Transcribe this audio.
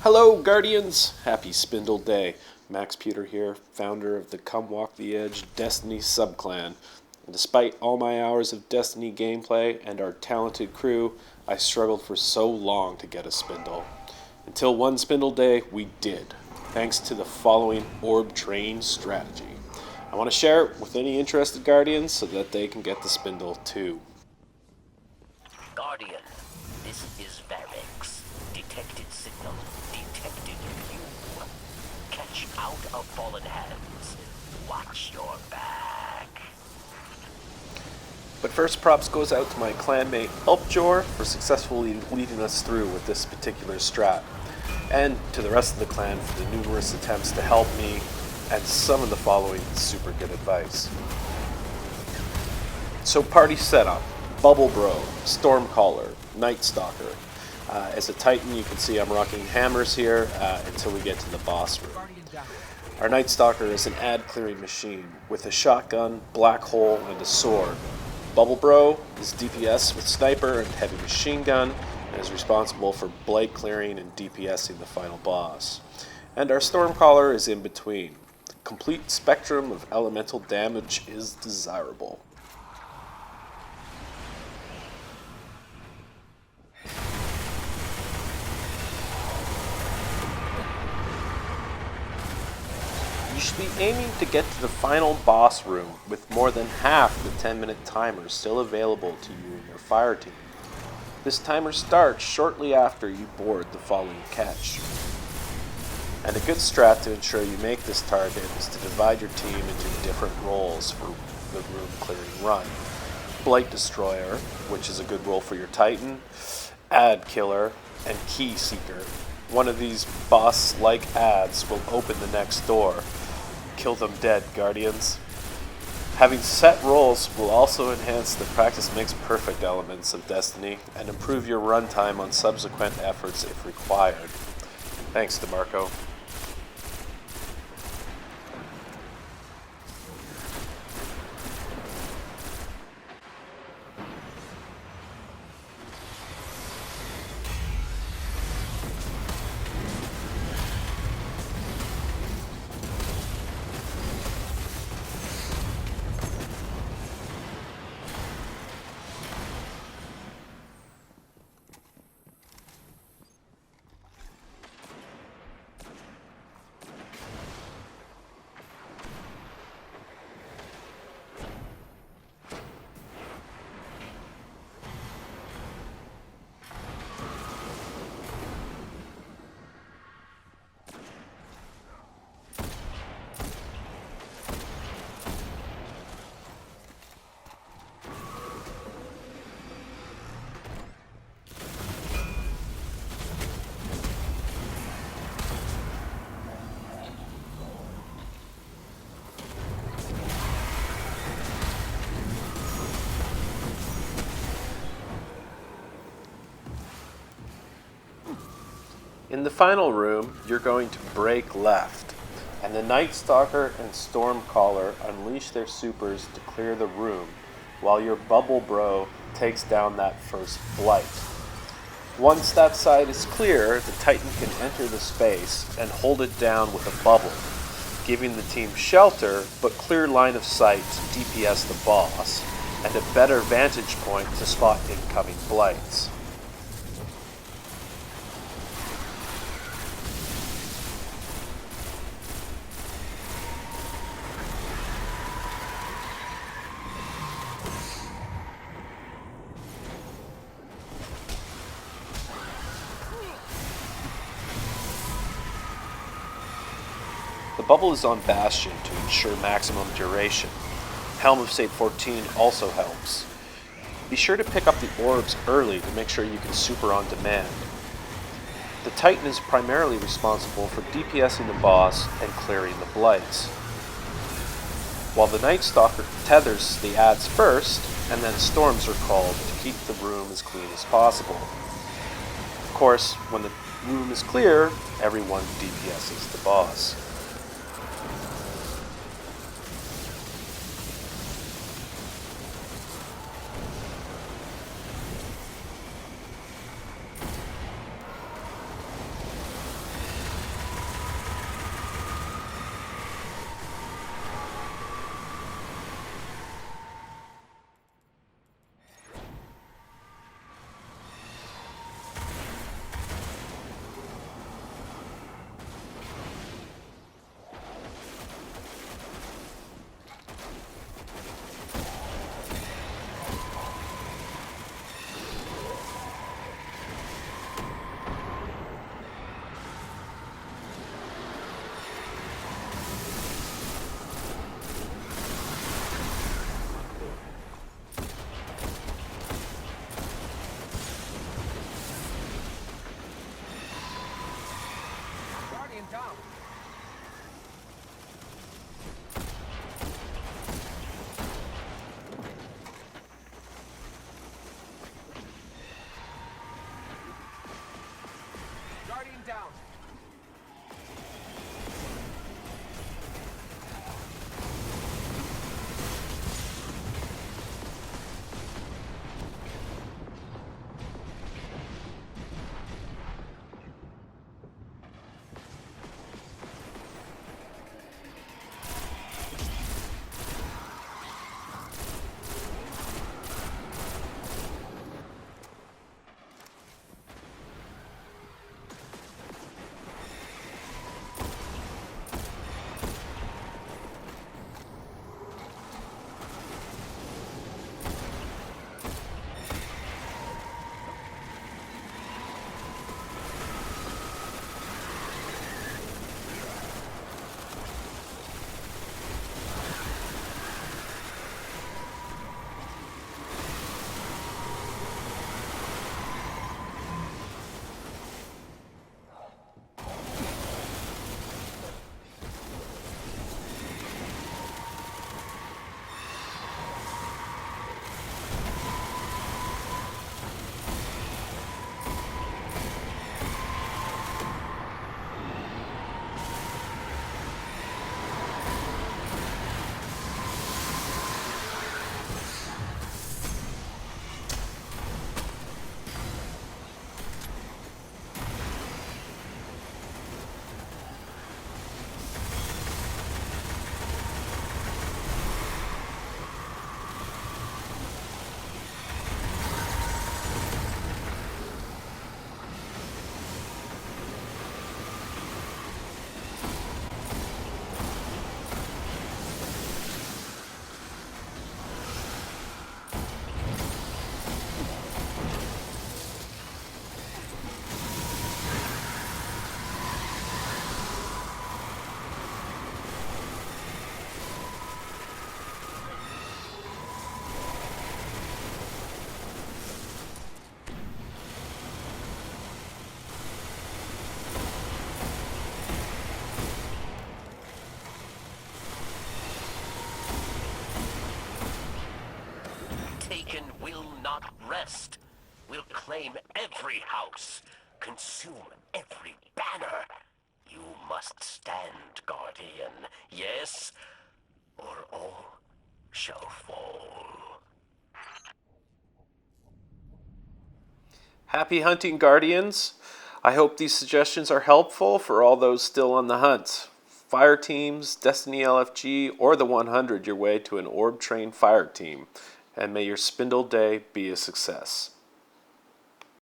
Hello, Guardians! Happy Spindle Day. Maxputer here, founder of the ComeWalkTheEdge Destiny sub-clan. And despite all my hours of Destiny gameplay and our talented crew, I struggled for so long to get a Spindle. Until one Spindle Day, we did, thanks to the following Orb Train strategy. I want to share it with any interested Guardians so that they can get the Spindle too. Guardian, this is Varix. Detected signal. Detected view. Catch out of fallen hands. Watch your back. But first, props goes out to my clanmate Alpjor for successfully leading us through with this particular strat, and to the rest of the clan for the numerous attempts to help me and some of the following super good advice. So party setup: Bubble Bro, Stormcaller, Nightstalker. As a Titan, you can see I'm rocking hammers here until we get to the boss room. Our Nightstalker is an ad-clearing machine with a shotgun, black hole, and a sword. Bubble Bro is DPS with sniper and heavy machine gun, and is responsible for blight clearing and DPSing the final boss. And our Stormcaller is in between. The complete spectrum of elemental damage is desirable. You should be aiming to get to the final boss room with more than half the 10-minute timer still available to you in your Fireteam. This timer starts shortly after you board the following ketch. And a good strat to ensure you make this target is to divide your team into different roles for the room clearing run. Blight Destroyer, which is a good role for your Titan, Ad Killer, and Key Seeker. One of these boss-like ads will open the next door. Kill them dead, Guardians. Having set roles will also enhance the practice makes perfect elements of Destiny and improve your runtime on subsequent efforts if required. Thanks, DeMarco. In the final room, you're going to break left, and the Nightstalker and Stormcaller unleash their supers to clear the room, while your Bubble Bro takes down that first blight. Once that side is clear, the Titan can enter the space and hold it down with a bubble, giving the team shelter but clear line of sight to DPS the boss, and a better vantage point to spot incoming blights. The bubble is on Bastion to ensure maximum duration. Helm of State 14 also helps. Be sure to pick up the orbs early to make sure you can super on demand. The Titan is primarily responsible for DPSing the boss and clearing the blights, while the Nightstalker tethers the ads first, and then storms are called to keep the room as clean as possible. Of course, when the room is clear, everyone DPSs the boss. down. Guardian down. Taken will not rest. Will claim every house, consume every banner. You must stand, Guardian, yes, or all shall fall. Happy hunting, Guardians! I hope these suggestions are helpful for all those still on the hunt. Fireteams, DestinyLFG, or the 100 your way to an Orb Train fire team. And may your Spindle day be a success.